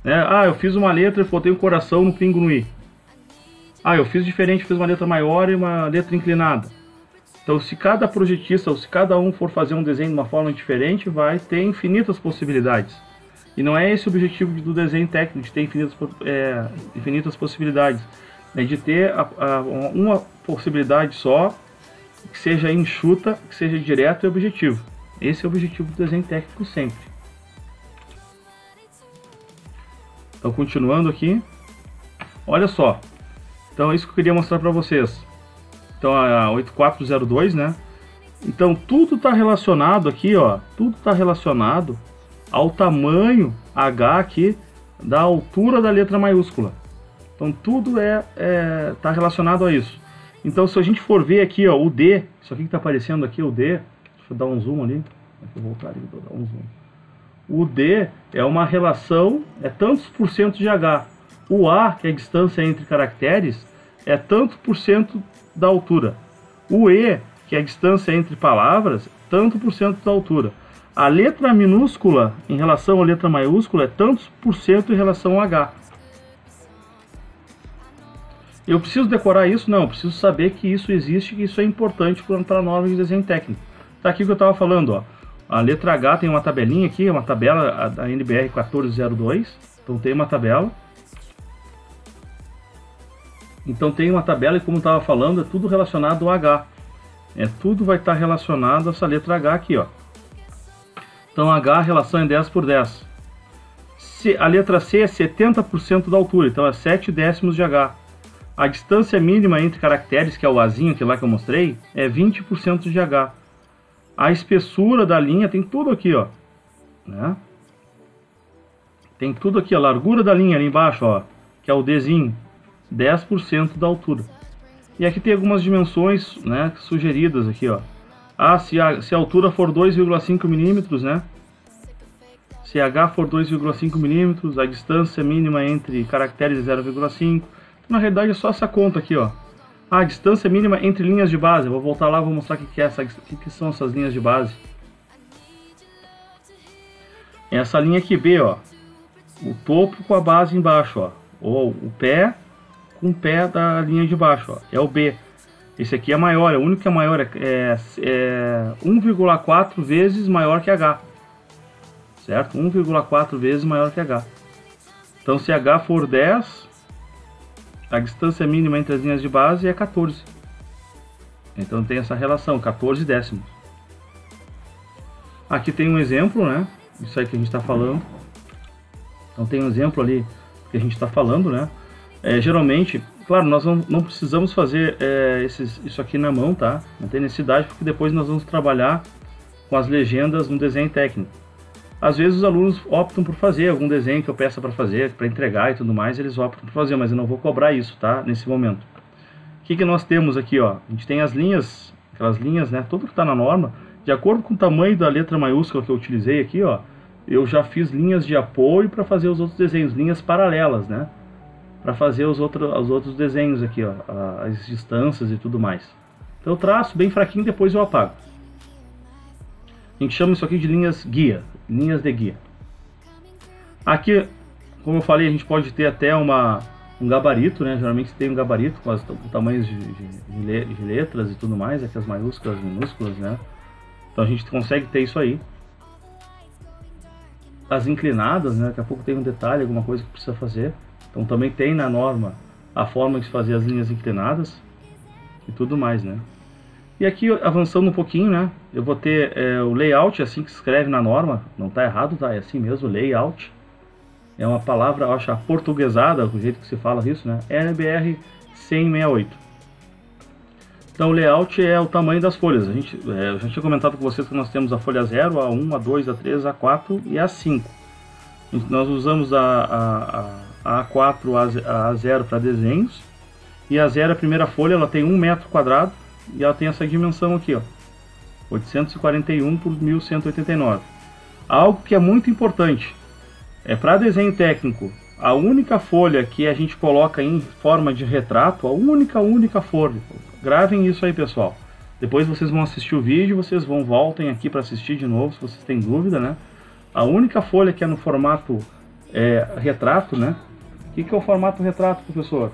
né? Eu fiz uma letra e botei um coração no pingo no i. Eu fiz diferente, fiz uma letra maior e uma letra inclinada. Então, se cada projetista ou se cada um for fazer um desenho de uma forma diferente, vai ter infinitas possibilidades. E não é esse o objetivo do desenho técnico, de ter infinitas possibilidades. É de ter uma possibilidade só, que seja enxuta, que seja direto e objetivo. Esse é o objetivo do desenho técnico sempre. Então, continuando aqui, olha só. Então, é isso que eu queria mostrar para vocês. Então, a 8402, né? Então, tudo está relacionado aqui, ó. Tudo está relacionado ao tamanho H aqui da altura da letra maiúscula. Então, tudo está relacionado a isso. Então, se a gente for ver aqui, ó, o D, isso aqui que está aparecendo aqui, o D, deixa eu dar um zoom ali. Deixa eu voltar ali, vou dar um zoom. O D é uma relação, é tantos por cento de H. O A, que é a distância entre caracteres, é tanto por cento da altura. O E, que é a distância entre palavras, tanto por cento da altura. A letra minúscula em relação à letra maiúscula é tantos por cento em relação ao H. Eu preciso decorar isso? Não, eu preciso saber que isso existe e que isso é importante para a norma de desenho técnico. Tá aqui o que eu estava falando, ó. A letra H tem uma tabelinha aqui, uma tabela da NBR 1402. Então tem uma tabela. Então tem uma tabela e, como eu estava falando, é tudo relacionado ao H. Tudo vai estar relacionado a essa letra H aqui, ó. Então H, a relação é 10 por 10. A letra C é 70% da altura, então é 7 décimos de H. A distância mínima entre caracteres, que é o Azinho, que lá que eu mostrei, é 20% de H. A espessura da linha tem tudo aqui, ó. Né? Tem tudo aqui, a largura da linha ali embaixo, ó, que é o Dzinho, 10% da altura. E aqui tem algumas dimensões, né, sugeridas aqui, ó. Se a altura for 2,5 milímetros, né? Se H for 2,5 milímetros, a distância mínima entre caracteres é 0,5. Na realidade é só essa conta aqui, ó. A distância mínima entre linhas de base. Eu vou voltar lá e vou mostrar o que são essas linhas de base. Essa linha aqui B, ó. O topo com a base embaixo, ó. Ou o pé com o pé da linha de baixo, ó. É o B. Esse aqui é maior, é o único que é maior, é 1,4 vezes maior que H. Certo? 1,4 vezes maior que H. Então, se H for 10, a distância mínima entre as linhas de base é 14. Então tem essa relação, 14 décimos. Aqui tem um exemplo, né? Isso aí que a gente está falando. Então tem um exemplo ali que a gente está falando, né? Geralmente, claro, nós não precisamos fazer isso aqui na mão, tá? Não tem necessidade, porque depois nós vamos trabalhar com as legendas no desenho técnico. Às vezes os alunos optam por fazer algum desenho que eu peça para fazer, para entregar e tudo mais, eles optam por fazer, mas eu não vou cobrar isso, tá? Nesse momento. O que nós temos aqui, ó? A gente tem as linhas, aquelas linhas, né? Tudo que está na norma, de acordo com o tamanho da letra maiúscula que eu utilizei aqui, ó, eu já fiz linhas de apoio para fazer os outros desenhos, linhas paralelas, né? Para fazer os outros desenhos aqui, ó, as distâncias e tudo mais. Então eu traço bem fraquinho, depois eu apago. A gente chama isso aqui de linhas guia, linhas de guia. Aqui, como eu falei, a gente pode ter até um gabarito, né? Geralmente tem um gabarito com tamanhos de letras e tudo mais, aqui as maiúsculas, minúsculas, né? Então a gente consegue ter isso aí. As inclinadas, né? Daqui a pouco tem um detalhe, alguma coisa que precisa fazer. Então também tem na norma a forma de fazer as linhas inclinadas e tudo mais, né? E aqui, avançando um pouquinho, né, eu vou ter o layout, assim que se escreve na norma, não está errado, tá? É assim mesmo, layout. É uma palavra, eu acho, aportuguesada, o jeito que se fala isso, né? NBR 10068. Então, o layout é o tamanho das folhas. Eu já tinha comentado com vocês que nós temos a folha 0, A1, A2, A3, A4 e A5. Nós usamos a A4, a A0 para desenhos. E a 0, a primeira folha, ela tem 1 metro quadrado. E ela tem essa dimensão aqui, ó, 841 por 1189. Algo que é muito importante, para desenho técnico, a única folha que a gente coloca em forma de retrato, a única folha, gravem isso aí, pessoal. Depois vocês vão assistir o vídeo, vocês voltem aqui para assistir de novo, se vocês têm dúvida, né? A única folha que é no formato retrato, né? O que é o formato retrato, professor?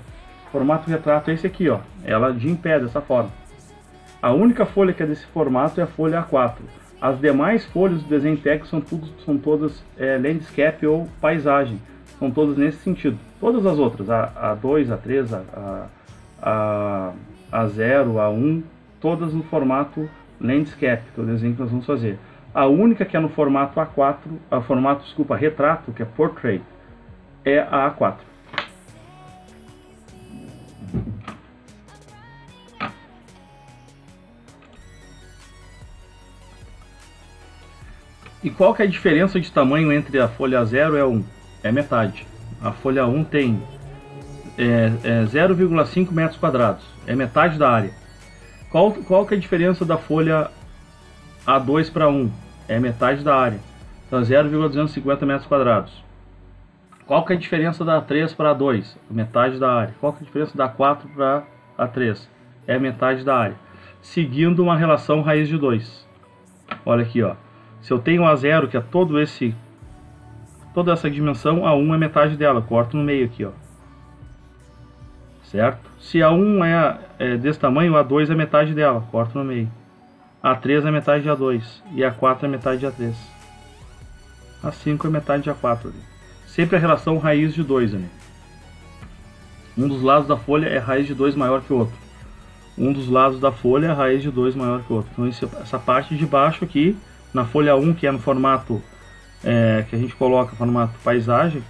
O formato retrato é esse aqui, ó, ela de em pé, dessa forma. A única folha que é desse formato é a folha A4. As demais folhas do desenho técnico são todas landscape ou paisagem. São todas nesse sentido. Todas as outras, a A2, A3, A0, A1, todas no formato landscape, que é o desenho que nós vamos fazer. A única que é no formato A4, retrato, que é portrait, é a A4. E qual que é a diferença de tamanho entre a folha 0 e a 1? É metade. A folha 1 tem 0,5 metros quadrados. É metade da área. Qual que é a diferença da folha A2 para 1? É metade da área. Então 0,250 metros quadrados. Qual que é a diferença da A3 para A2? Metade da área. Qual que é a diferença da A4 para A3? É metade da área. Seguindo uma relação raiz de 2. Olha aqui, ó. Se eu tenho A0, que é toda essa dimensão, A1 é metade dela, corto no meio aqui, ó. Certo? Se A1 é desse tamanho, A2 é metade dela, corto no meio. A3 é metade de A2 e A4 é metade de A3. A5 é metade de A4 ali. Sempre a relação raiz de 2 ali. Um dos lados da folha é raiz de 2 maior que o outro. Um dos lados da folha é raiz de 2 maior que o outro. Então essa parte de baixo aqui, na folha 1, que é no formato que a gente coloca, formato paisagem,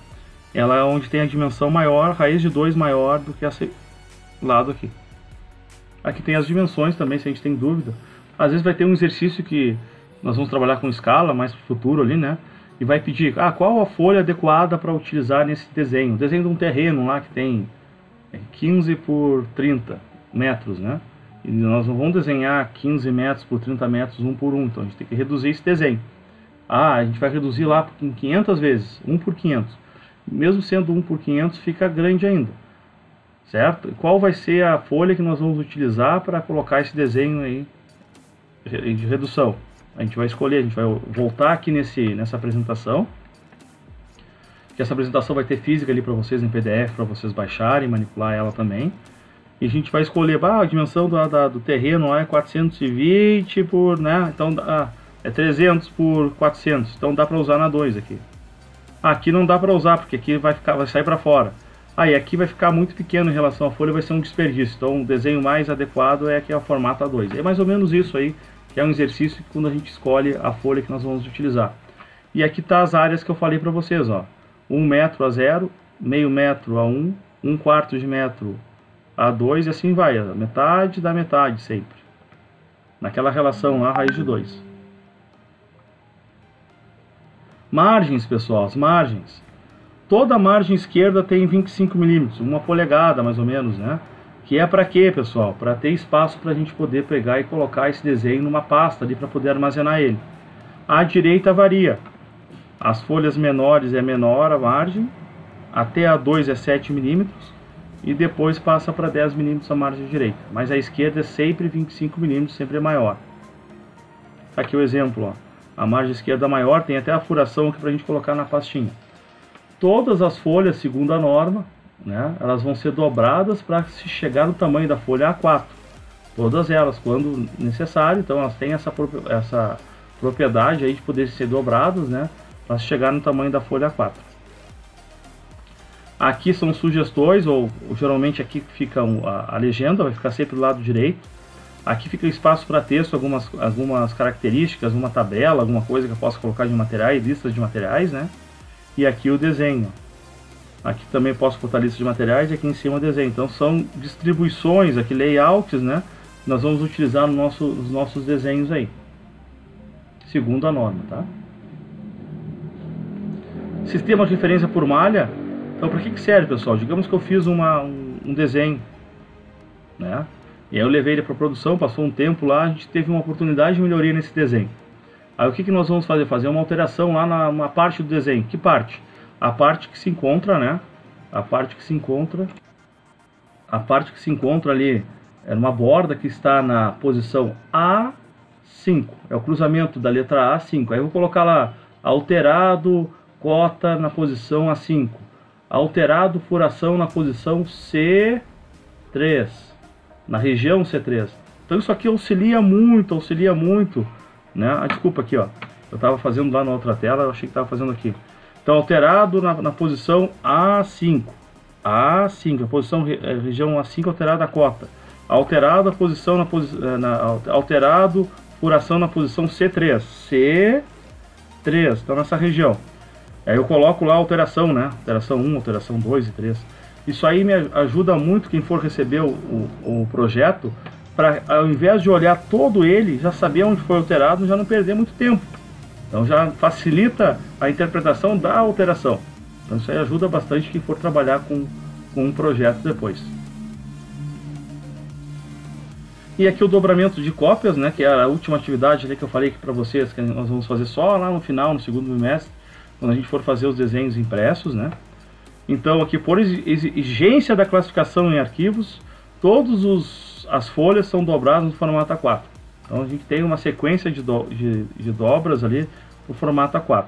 ela é onde tem a dimensão maior, raiz de 2 maior do que esse lado aqui. Aqui tem as dimensões também, se a gente tem dúvida. Às vezes vai ter um exercício que nós vamos trabalhar com escala, mais para o futuro ali, né? E vai pedir, qual a folha adequada para utilizar nesse desenho? Desenho de um terreno lá que tem 15 por 30 metros, né? E nós não vamos desenhar 15 metros por 30 metros, um por um. Então a gente tem que reduzir esse desenho. A gente vai reduzir lá em 500 vezes, 1 por 500. Mesmo sendo 1 por 500, fica grande ainda. Certo? E qual vai ser a folha que nós vamos utilizar para colocar esse desenho aí de redução? A gente vai escolher, a gente vai voltar aqui nessa apresentação. Que essa apresentação vai ter física ali para vocês em PDF, para vocês baixarem, manipular ela também. E a gente vai escolher, a dimensão do terreno lá é 420 por, né? Então é 300 por 400, então dá para usar na 2 aqui. Aqui não dá para usar, porque aqui vai sair para fora. E aqui vai ficar muito pequeno em relação à folha, vai ser um desperdício. Então o desenho mais adequado é aqui o formato A2. É mais ou menos isso aí, que é um exercício quando a gente escolhe a folha que nós vamos utilizar. E aqui tá as áreas que eu falei para vocês, ó. 1 metro A0, meio metro A1, 1/4 de metro A2 e assim vai, a metade da metade sempre. Naquela relação lá, raiz de 2. Margens, pessoal, as margens. Toda a margem esquerda tem 25 milímetros, 1 polegada mais ou menos, né? Que é para quê, pessoal? Para ter espaço para a gente poder pegar e colocar esse desenho numa pasta ali para poder armazenar ele. À direita varia. As folhas menores é menor a margem, até a 2 é 7 milímetros. E depois passa para 10 milímetros a margem direita. Mas a esquerda é sempre 25 milímetros, sempre é maior. Aqui o exemplo, ó. A margem esquerda maior tem até a furação aqui para a gente colocar na pastinha. Todas as folhas, segundo a norma, né, elas vão ser dobradas para se chegar no tamanho da folha A4. Todas elas, quando necessário, então elas têm essa propriedade aí de poder ser dobradas, né, para chegar no tamanho da folha A4. Aqui são sugestões, ou geralmente aqui fica a legenda, vai ficar sempre do lado direito. Aqui fica espaço para texto, algumas características, uma tabela, alguma coisa que eu possa colocar de materiais, listas de materiais, né? E aqui o desenho. Aqui também posso botar lista de materiais e aqui em cima o desenho. Então são distribuições, aqui layouts, né? Nós vamos utilizar nos nossos desenhos aí, segundo a norma, tá? Sistema de referência por malha. Então para que serve, pessoal? Digamos que eu fiz um desenho, né? E aí eu levei ele para produção, passou um tempo lá, a gente teve uma oportunidade de melhoria nesse desenho. Aí o que nós vamos fazer? Fazer uma alteração lá numa parte do desenho. Que parte? A parte que se encontra, né? A parte que se encontra ali é uma borda que está na posição A5. É o cruzamento da letra A5. Aí eu vou colocar lá alterado cota na posição A5. Alterado furação na posição C3. Na região C3. Então isso aqui auxilia muito, né? Desculpa aqui, ó. Eu estava fazendo lá na outra tela, eu achei que estava fazendo aqui. Então alterado na posição A5. A5, a posição região A5 alterada a cota. Alterado a posição alterado furação na posição C3. C3, então nessa região. Aí eu coloco lá a alteração, né? Alteração 1, alteração 2 e 3. Isso aí me ajuda muito quem for receber o projeto, para ao invés de olhar todo ele, já saber onde foi alterado, já não perder muito tempo. Então já facilita a interpretação da alteração. Então isso aí ajuda bastante quem for trabalhar com um projeto depois. E aqui o dobramento de cópias, né, que é a última atividade ali que eu falei aqui para vocês, que nós vamos fazer só lá no final, no segundo bimestre, quando a gente for fazer os desenhos impressos, né? Então aqui, por exigência da classificação em arquivos, todas as folhas são dobradas no formato A4. Então a gente tem uma sequência de dobras ali no formato A4.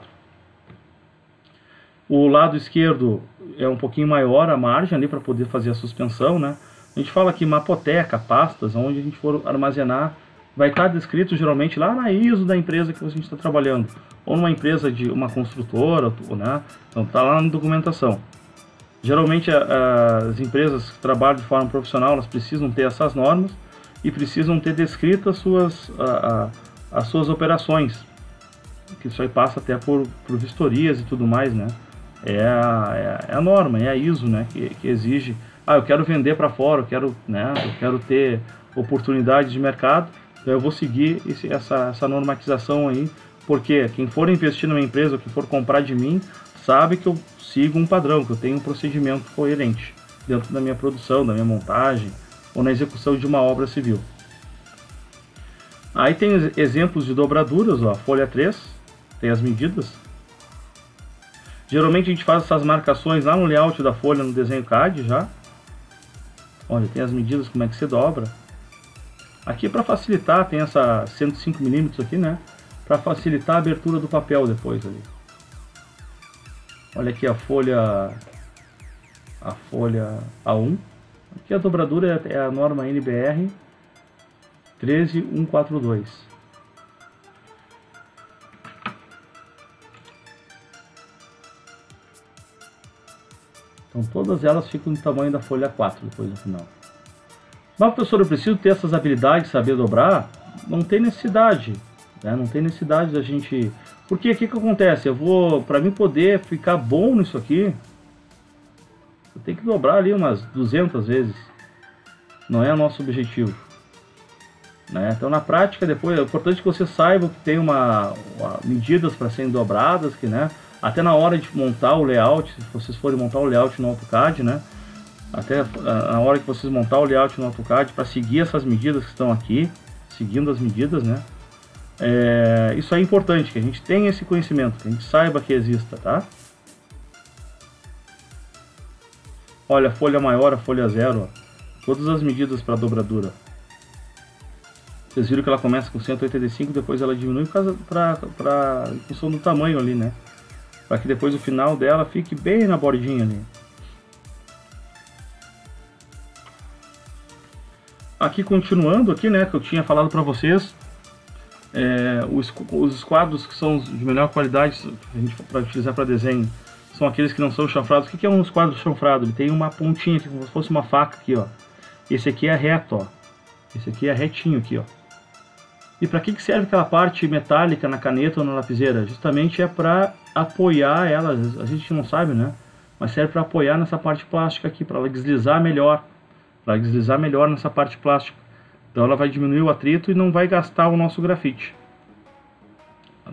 O lado esquerdo é um pouquinho maior a margem ali para poder fazer a suspensão, né? A gente fala aqui mapoteca, pastas, onde a gente for armazenar, vai estar descrito geralmente lá na ISO da empresa que a gente está trabalhando, ou numa empresa de uma construtora, né? Então está lá na documentação. Geralmente as empresas que trabalham de forma profissional, elas precisam ter essas normas e precisam ter descritas as suas operações, que isso aí passa até por vistorias e tudo mais, né? É a norma, é a ISO, né? Que exige, eu quero vender para fora, eu quero ter oportunidade de mercado, então eu vou seguir essa normatização aí, porque quem for investir numa empresa, ou quem for comprar de mim, sabe que eu sigo um padrão, que eu tenho um procedimento coerente dentro da minha produção, da minha montagem ou na execução de uma obra civil. Aí tem exemplos de dobraduras, ó, folha 3, tem as medidas. Geralmente a gente faz essas marcações lá no layout da folha, no desenho CAD já. Olha, tem as medidas, como é que se dobra. Aqui para facilitar, tem essa 105 mm aqui, né? Para facilitar a abertura do papel depois ali. Olha aqui a folha A1. Aqui a dobradura é a norma NBR 13142. Então todas elas ficam no tamanho da folha 4 depois no final. Mas professor, eu preciso ter essas habilidades, saber dobrar? Não tem necessidade, né? Não tem necessidade da gente... Porque o que acontece? Para mim poder ficar bom nisso aqui, eu tenho que dobrar ali umas 200 vezes. Não é o nosso objetivo, né? Então na prática depois é importante que você saiba que tem medidas para serem dobradas, que, né? Até na hora de montar o layout, se vocês forem montar o layout no AutoCAD, né? Até na hora que vocês montar o layout no AutoCAD, para seguir essas medidas que estão aqui, seguindo as medidas, né? Isso é importante, que a gente tenha esse conhecimento, que a gente saiba que exista, tá? Olha, a folha maior, a folha 0, ó, todas as medidas para dobradura. Vocês viram que ela começa com 185, depois ela diminui em função do tamanho ali, né? Para que depois o final dela fique bem na bordinha ali. Aqui continuando aqui, né, que eu tinha falado para vocês, os esquadros que são de melhor qualidade para utilizar para desenho são aqueles que não são chanfrados. O que é um esquadro chanfrado? Ele tem uma pontinha aqui, como se fosse uma faca aqui, ó. Esse aqui é reto, ó. Esse aqui é retinho aqui, ó. E para que serve aquela parte metálica na caneta ou na lapiseira? Justamente é para apoiar ela, a gente não sabe, né? Mas serve para apoiar nessa parte plástica aqui, para ela deslizar melhor. Para deslizar melhor nessa parte plástica. Então ela vai diminuir o atrito e não vai gastar o nosso grafite.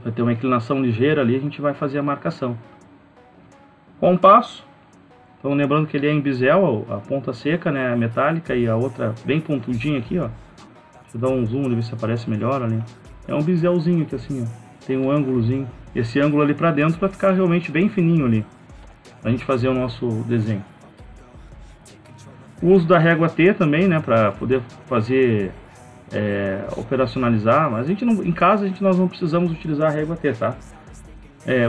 Vai ter uma inclinação ligeira ali, a gente vai fazer a marcação. Compasso. Então lembrando que ele é em bisel, a ponta seca, né, a metálica, e a outra bem pontudinha aqui, ó. Deixa eu dar um zoom ali, ver se aparece melhor ali. É um biselzinho aqui assim, ó. Tem um ângulozinho. Esse ângulo ali pra dentro vai ficar realmente bem fininho ali. Pra gente fazer o nosso desenho. O uso da régua T também, né, pra poder fazer, operacionalizar. Mas a gente não, em casa nós não precisamos utilizar a régua T, tá?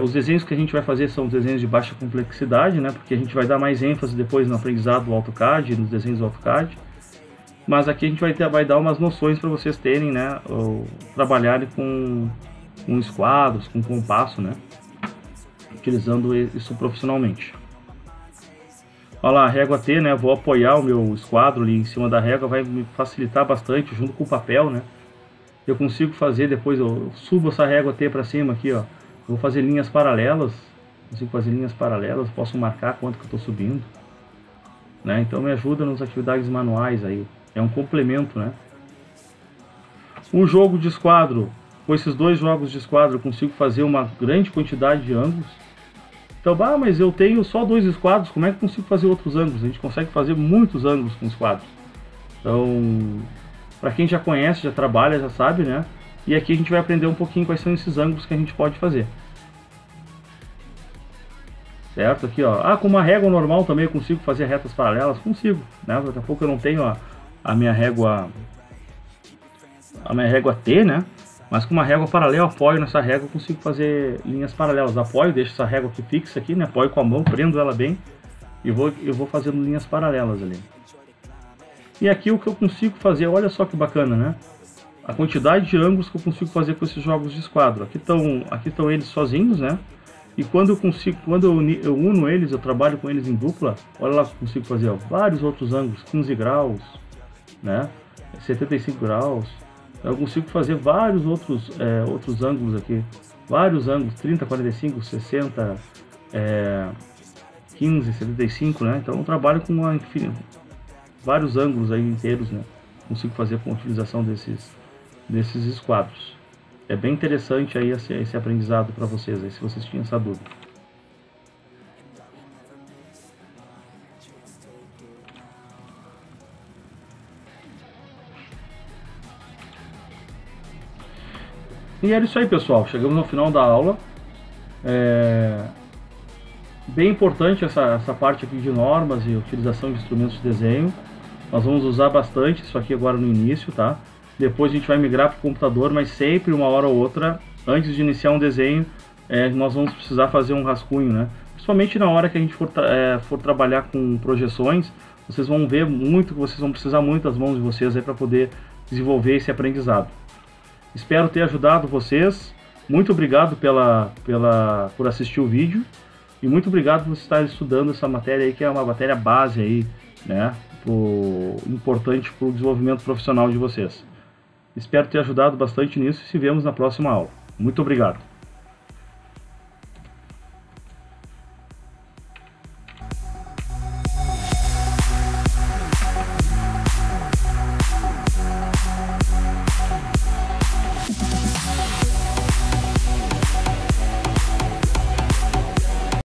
Os desenhos que a gente vai fazer são desenhos de baixa complexidade, né, porque a gente vai dar mais ênfase depois no aprendizado do AutoCAD, nos desenhos do AutoCAD. Mas aqui a gente vai dar umas noções para vocês terem, né, ou trabalharem com esquadros, com compasso, né, utilizando isso profissionalmente. Olha lá, a régua T, né, vou apoiar o meu esquadro ali em cima da régua, vai me facilitar bastante junto com o papel, né. Eu consigo fazer depois, eu subo essa régua T para cima aqui, ó. Vou fazer linhas paralelas, consigo fazer linhas paralelas, posso marcar quanto que eu estou subindo, né? Então me ajuda nas atividades manuais aí, é um complemento, né? O jogo de esquadro, com esses dois jogos de esquadro eu consigo fazer uma grande quantidade de ângulos. Então, mas eu tenho só 2 esquadros, como é que eu consigo fazer outros ângulos? A gente consegue fazer muitos ângulos com esquadros. Então, para quem já conhece, já trabalha, já sabe, né? E aqui a gente vai aprender um pouquinho quais são esses ângulos que a gente pode fazer. Certo? Aqui, ó. Com uma régua normal também eu consigo fazer retas paralelas? Consigo, né? Daqui a pouco eu não tenho a minha régua T, né? Mas com uma régua paralela, apoio nessa régua, eu consigo fazer linhas paralelas. Apoio, deixo essa régua aqui fixa aqui, né? Apoio com a mão, prendo ela bem e eu vou fazendo linhas paralelas ali. E aqui o que eu consigo fazer, olha só que bacana, né? A quantidade de ângulos que eu consigo fazer com esses jogos de esquadro. Aqui estão eles sozinhos, né? E quando eu uno eles, eu trabalho com eles em dupla, olha lá que eu consigo fazer, ó, vários outros ângulos, 15 graus, né? 75 graus. Eu consigo fazer vários outros ângulos aqui. Vários ângulos, 30, 45, 60, 15, 75, né? Então eu trabalho com vários ângulos aí inteiros, né? Consigo fazer com a utilização desses esquadros. É bem interessante aí esse aprendizado para vocês, aí, se vocês tinham essa dúvida. E era isso aí, pessoal. Chegamos no final da aula. Bem importante essa parte aqui de normas e utilização de instrumentos de desenho. Nós vamos usar bastante isso aqui agora no início, tá? Depois a gente vai migrar para o computador, mas sempre uma hora ou outra, antes de iniciar um desenho, nós vamos precisar fazer um rascunho, né? Principalmente na hora que a gente for trabalhar com projeções, vocês vão ver muito, vocês vão precisar muito das mãos de vocês aí para poder desenvolver esse aprendizado. Espero ter ajudado vocês. Muito obrigado por assistir o vídeo e muito obrigado por estar estudando essa matéria aí, que é uma matéria base aí, né? Importante para o desenvolvimento profissional de vocês. Espero ter ajudado bastante nisso e se vemos na próxima aula. Muito obrigado.